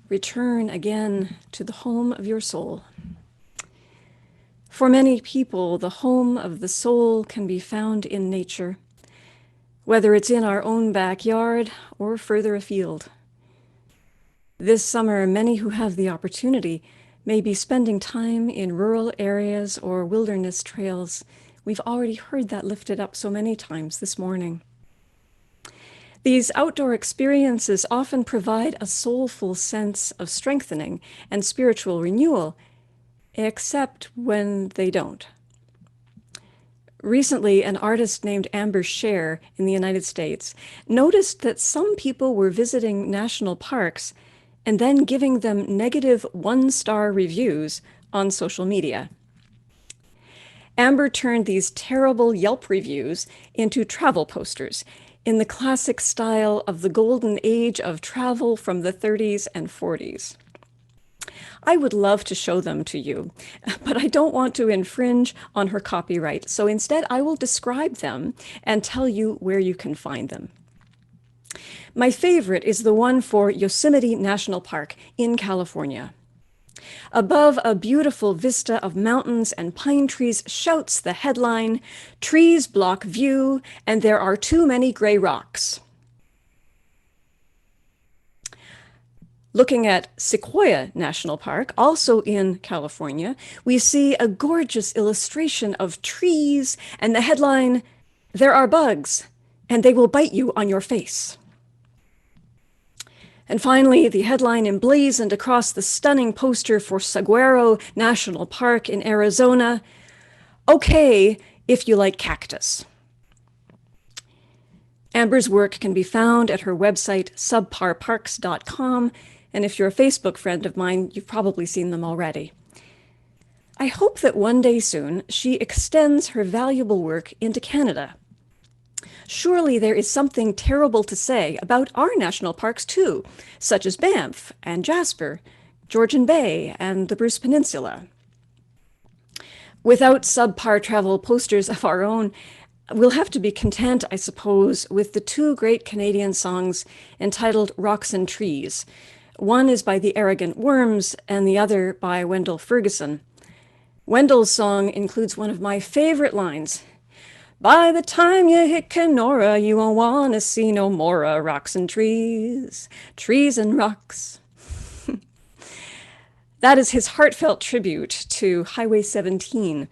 return again to the home of your soul. For many people, the home of the soul can be found in nature, whether it's in our own backyard or further afield. This summer, many who have the opportunity may be spending time in rural areas or wilderness trails. We've already heard that lifted up so many times this morning. These outdoor experiences often provide a soulful sense of strengthening and spiritual renewal, except when they don't. Recently, an artist named Amber Scher in the United States noticed that some people were visiting national parks and then giving them negative one-star reviews on social media. Amber turned these terrible Yelp reviews into travel posters in the classic style of the golden age of travel from the 30s and 40s. I would love to show them to you, but I don't want to infringe on her copyright, so instead I will describe them and tell you where you can find them. My favorite is the one for Yosemite National Park in California. Above a beautiful vista of mountains and pine trees shouts the headline, "Trees block view, and there are too many gray rocks." Looking at Sequoia National Park, also in California, we see a gorgeous illustration of trees and the headline, "There are bugs, and they will bite you on your face." And finally, the headline emblazoned across the stunning poster for Saguaro National Park in Arizona, "Okay if you like cactus." Amber's work can be found at her website, subparparks.com, and if you're a Facebook friend of mine, you've probably seen them already. I hope that one day soon she extends her valuable work into Canada. Surely there is something terrible to say about our national parks too, such as Banff and Jasper, Georgian Bay, and the Bruce Peninsula. Without subpar travel posters of our own, we'll have to be content, I suppose, with the two great Canadian songs entitled Rocks and Trees. One is by the Arrogant Worms and the other by Wendell Ferguson. Wendell's song includes one of my favorite lines, "By the time you hit Kenora, you won't want to see no more rocks and trees, trees and rocks." That is his heartfelt tribute to Highway 17,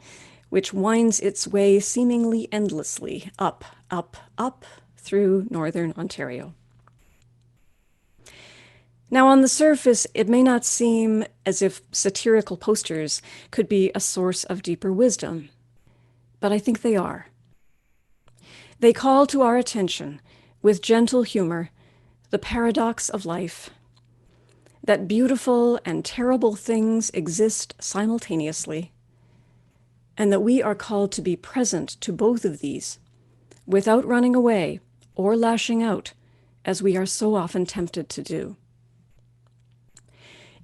which winds its way seemingly endlessly up, up, up through northern Ontario. Now, on the surface, it may not seem as if satirical posters could be a source of deeper wisdom, but I think they are. They call to our attention, with gentle humor, the paradox of life, that beautiful and terrible things exist simultaneously, and that we are called to be present to both of these, without running away or lashing out, as we are so often tempted to do.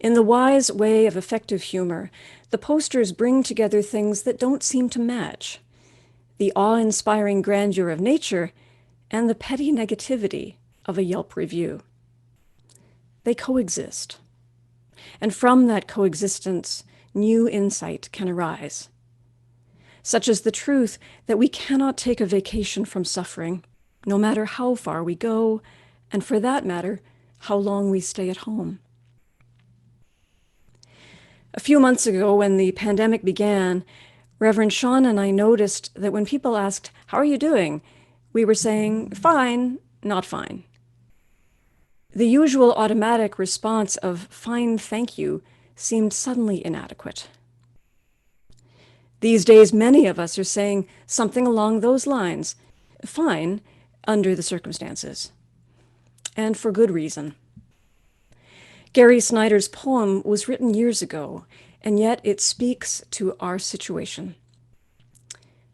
In the wise way of effective humor, the posters bring together things that don't seem to match, the awe-inspiring grandeur of nature and the petty negativity of a Yelp review. They coexist, and from that coexistence, new insight can arise, such as the truth that we cannot take a vacation from suffering, no matter how far we go, and for that matter, how long we stay at home. A few months ago, when the pandemic began, Reverend Sean and I noticed that when people asked, "How are you doing?" we were saying, "Fine, not fine." The usual automatic response of "fine, thank you" seemed suddenly inadequate. These days, many of us are saying something along those lines, fine, under the circumstances, and for good reason. Gary Snyder's poem was written years ago, and yet it speaks to our situation.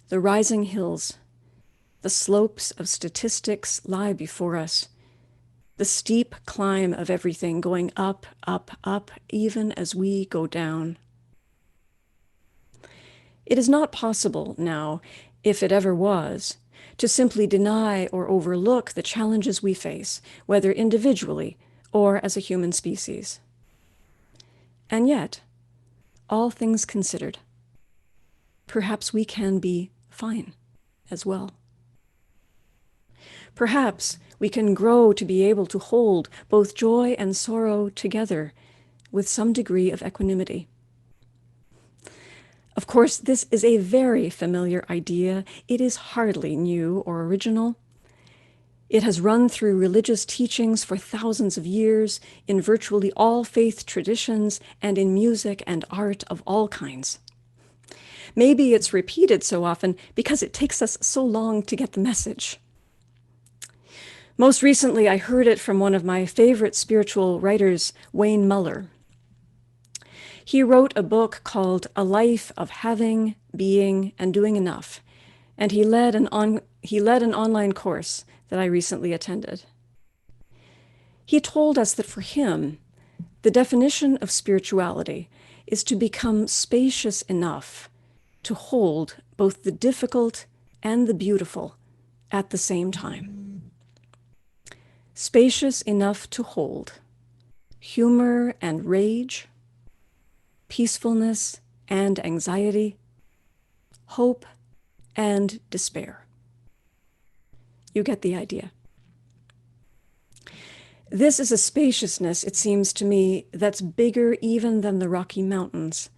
The rising hills, the slopes of statistics lie before us, the steep climb of everything going up, up, up, even as we go down. It is not possible now, if it ever was, to simply deny or overlook the challenges we face, whether individually or as a human species. And yet, all things considered, perhaps we can be fine as well. Perhaps we can grow to be able to hold both joy and sorrow together with some degree of equanimity. Of course, this is a very familiar idea. It is hardly new or original. It has run through religious teachings for thousands of years, in virtually all faith traditions, and in music and art of all kinds. Maybe it's repeated so often because it takes us so long to get the message. Most recently, I heard it from one of my favorite spiritual writers, Wayne Muller. He wrote a book called A Life of Having, Being, and Doing Enough, and he led an online course that I recently attended. He told us that for him, the definition of spirituality is to become spacious enough to hold both the difficult and the beautiful at the same time. Spacious enough to hold humor and rage, peacefulness and anxiety, hope and despair. You get the idea. This is a spaciousness, it seems to me, that's bigger even than the Rocky Mountains,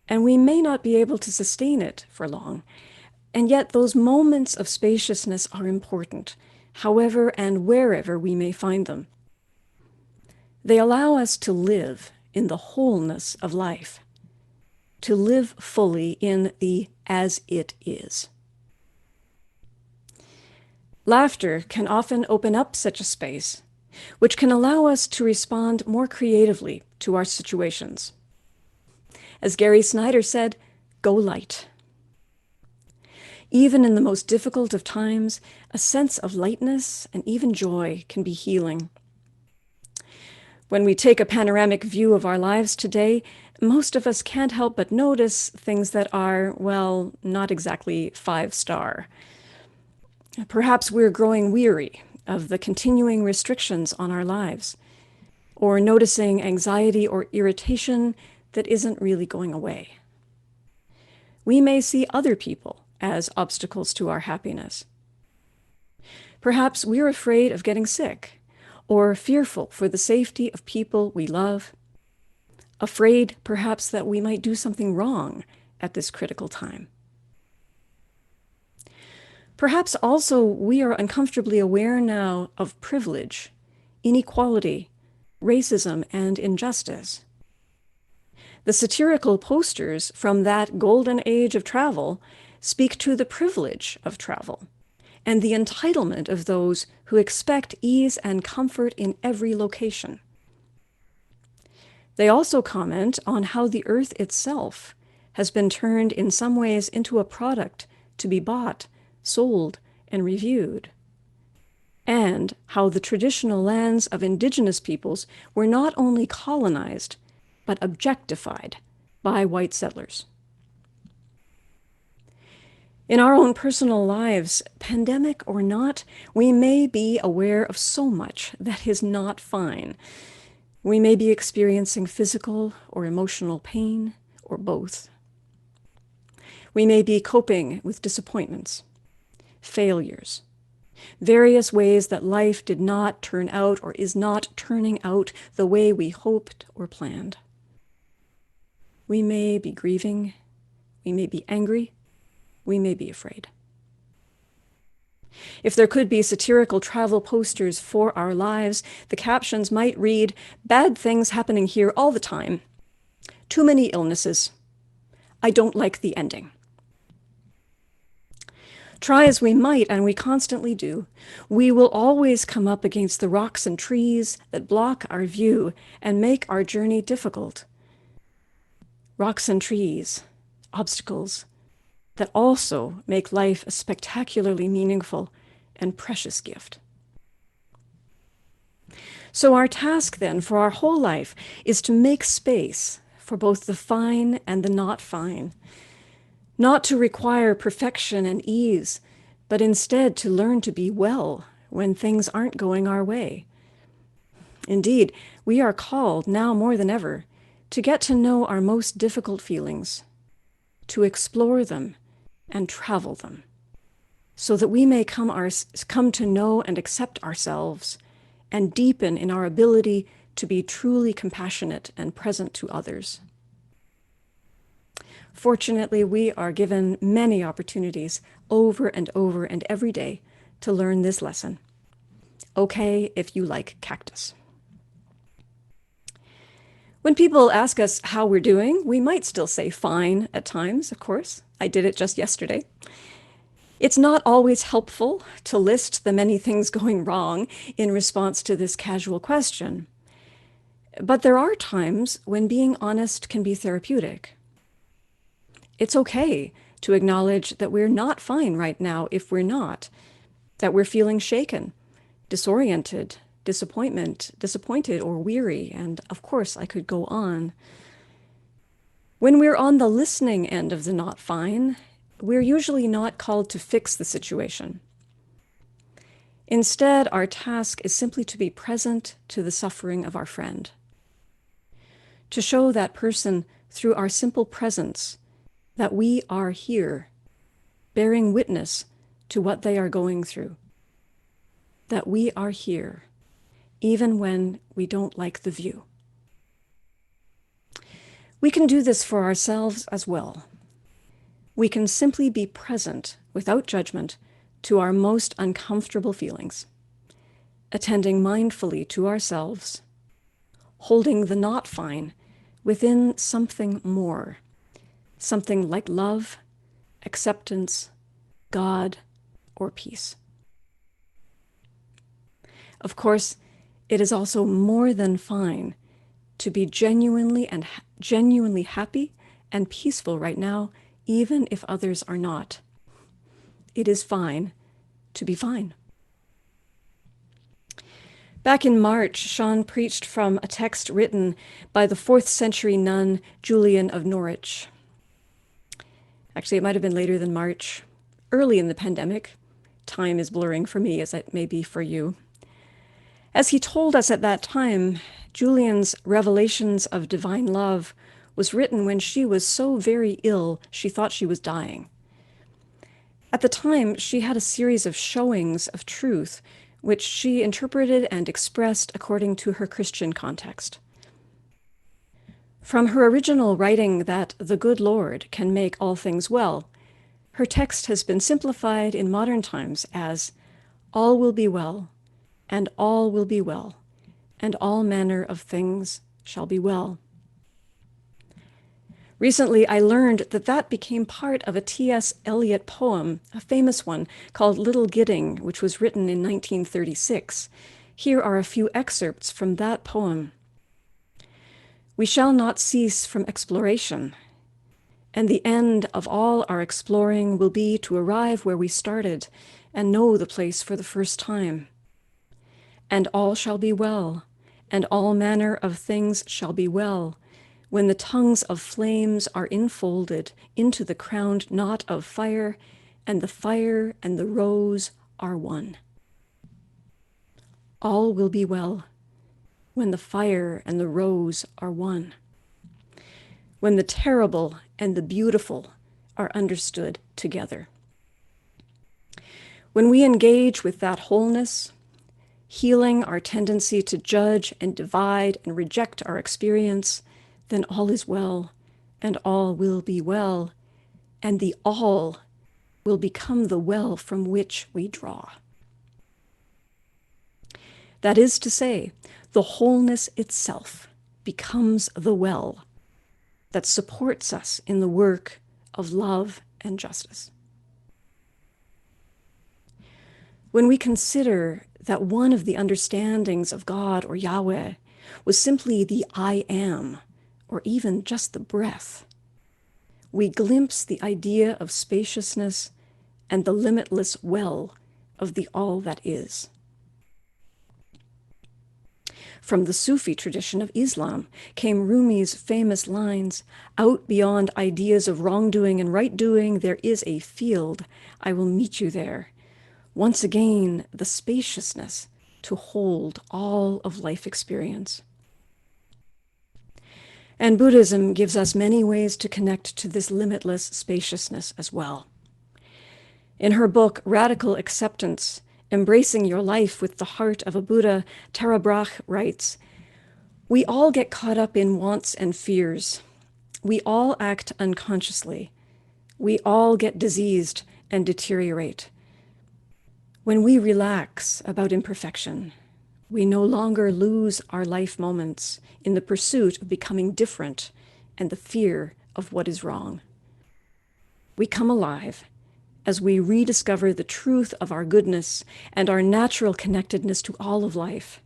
and we may not be able to sustain it for long. And yet those moments of spaciousness are important, however and wherever we may find them. They allow us to live in the wholeness of life, to live fully in the as it is. Laughter can often open up such a space, which can allow us to respond more creatively to our situations. As Gary Snyder said, go light. Even in the most difficult of times, a sense of lightness and even joy can be healing. When we take a panoramic view of our lives today, most of us can't help but notice things that are, well, not exactly 5-star. Perhaps we're growing weary of the continuing restrictions on our lives, or noticing anxiety or irritation that isn't really going away. We may see other people as obstacles to our happiness. Perhaps we're afraid of getting sick, or fearful for the safety of people we love, afraid perhaps that we might do something wrong at this critical time. Perhaps also we are uncomfortably aware now of privilege, inequality, racism, and injustice. The satirical posters from that golden age of travel speak to the privilege of travel and the entitlement of those who expect ease and comfort in every location. They also comment on how the earth itself has been turned in some ways into a product to be bought, sold, and reviewed, and how the traditional lands of indigenous peoples were not only colonized, but objectified by white settlers. In our own personal lives, pandemic or not, we may be aware of so much that is not fine. We may be experiencing physical or emotional pain, or both. We may be coping with disappointments, failures, various ways that life did not turn out or is not turning out the way we hoped or planned. We may be grieving, we may be angry, we may be afraid. If there could be satirical travel posters for our lives, the captions might read, "Bad things happening here all the time. Too many illnesses. I don't like the ending." Try as we might, and we constantly do, we will always come up against the rocks and trees that block our view and make our journey difficult. Rocks and trees, obstacles, that also make life a spectacularly meaningful and precious gift. So our task then for our whole life is to make space for both the fine and the not fine, not to require perfection and ease, but instead to learn to be well when things aren't going our way. Indeed, we are called now more than ever to get to know our most difficult feelings, to explore them and travel them, so that we may come to know and accept ourselves and deepen in our ability to be truly compassionate and present to others. Fortunately, we are given many opportunities over and over and every day to learn this lesson. Okay, if you like cactus. When people ask us how we're doing, we might still say fine at times, of course. I did it just yesterday. It's not always helpful to list the many things going wrong in response to this casual question. But there are times when being honest can be therapeutic. It's okay to acknowledge that we're not fine right now if we're not, that we're feeling shaken, disoriented, disappointed, or weary, and of course I could go on. When we're on the listening end of the not fine, we're usually not called to fix the situation. Instead, our task is simply to be present to the suffering of our friend, to show that person through our simple presence that we are here, bearing witness to what they are going through, that we are here, even when we don't like the view. We can do this for ourselves as well. We can simply be present without judgment to our most uncomfortable feelings, attending mindfully to ourselves, holding the not fine within something more, something like love, acceptance, God, or peace. Of course, it is also more than fine to be genuinely happy and peaceful right now, even if others are not. It is fine to be fine. Back in March, Sean preached from a text written by the 4th century nun Julian of Norwich. Actually, it might have been later than March, early in the pandemic. Time is blurring for me as it may be for you. As he told us at that time, Julian's Revelations of Divine Love was written when she was so very ill she thought she was dying. At the time, she had a series of showings of truth, which she interpreted and expressed according to her Christian context. From her original writing that the good Lord can make all things well, her text has been simplified in modern times as, all will be well, and all will be well, and all manner of things shall be well. Recently, I learned that that became part of a T.S. Eliot poem, a famous one, called Little Gidding, which was written in 1936. Here are a few excerpts from that poem. We shall not cease from exploration, and the end of all our exploring will be to arrive where we started and know the place for the first time. And all shall be well, and all manner of things shall be well, when the tongues of flames are enfolded into the crowned knot of fire, and the fire and the rose are one. All will be well, when the fire and the rose are one, when the terrible and the beautiful are understood together. When we engage with that wholeness, healing our tendency to judge and divide and reject our experience, then all is well, and all will be well, and the all will become the well from which we draw. That is to say, the wholeness itself becomes the well that supports us in the work of love and justice. When we consider that one of the understandings of God or Yahweh was simply the I am, or even just the breath, we glimpse the idea of spaciousness and the limitless well of the all that is. From the Sufi tradition of Islam came Rumi's famous lines, "Out beyond ideas of wrongdoing and right-doing, there is a field. I will meet you there. Once again, the spaciousness to hold all of life experience." And Buddhism gives us many ways to connect to this limitless spaciousness as well. In her book, Radical Acceptance, Embracing Your Life with the Heart of a Buddha, Tara Brach writes, "We all get caught up in wants and fears. We all act unconsciously. We all get diseased and deteriorate. When we relax about imperfection, we no longer lose our life moments in the pursuit of becoming different and the fear of what is wrong. We come alive as we rediscover the truth of our goodness and our natural connectedness to all of life.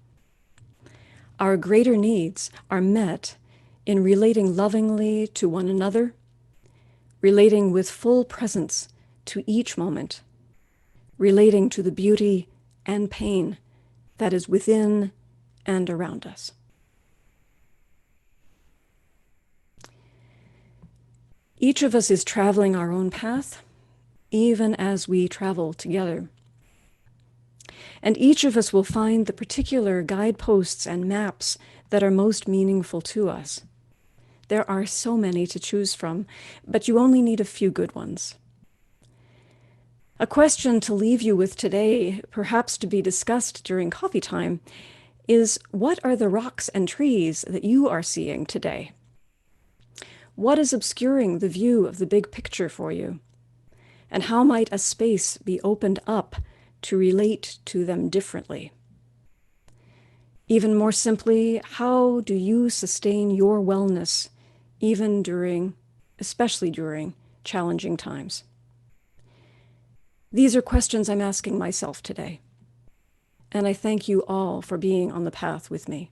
Our greater needs are met in relating lovingly to one another, relating with full presence to each moment, relating to the beauty and pain that is within and around us." Each of us is traveling our own path, even as we travel together. And each of us will find the particular guideposts and maps that are most meaningful to us. There are so many to choose from, but you only need a few good ones. A question to leave you with today, perhaps to be discussed during coffee time, is what are the rocks and trees that you are seeing today? What is obscuring the view of the big picture for you? And how might a space be opened up to relate to them differently? Even more simply, how do you sustain your wellness even during, especially during, challenging times? These are questions I'm asking myself today, and I thank you all for being on the path with me.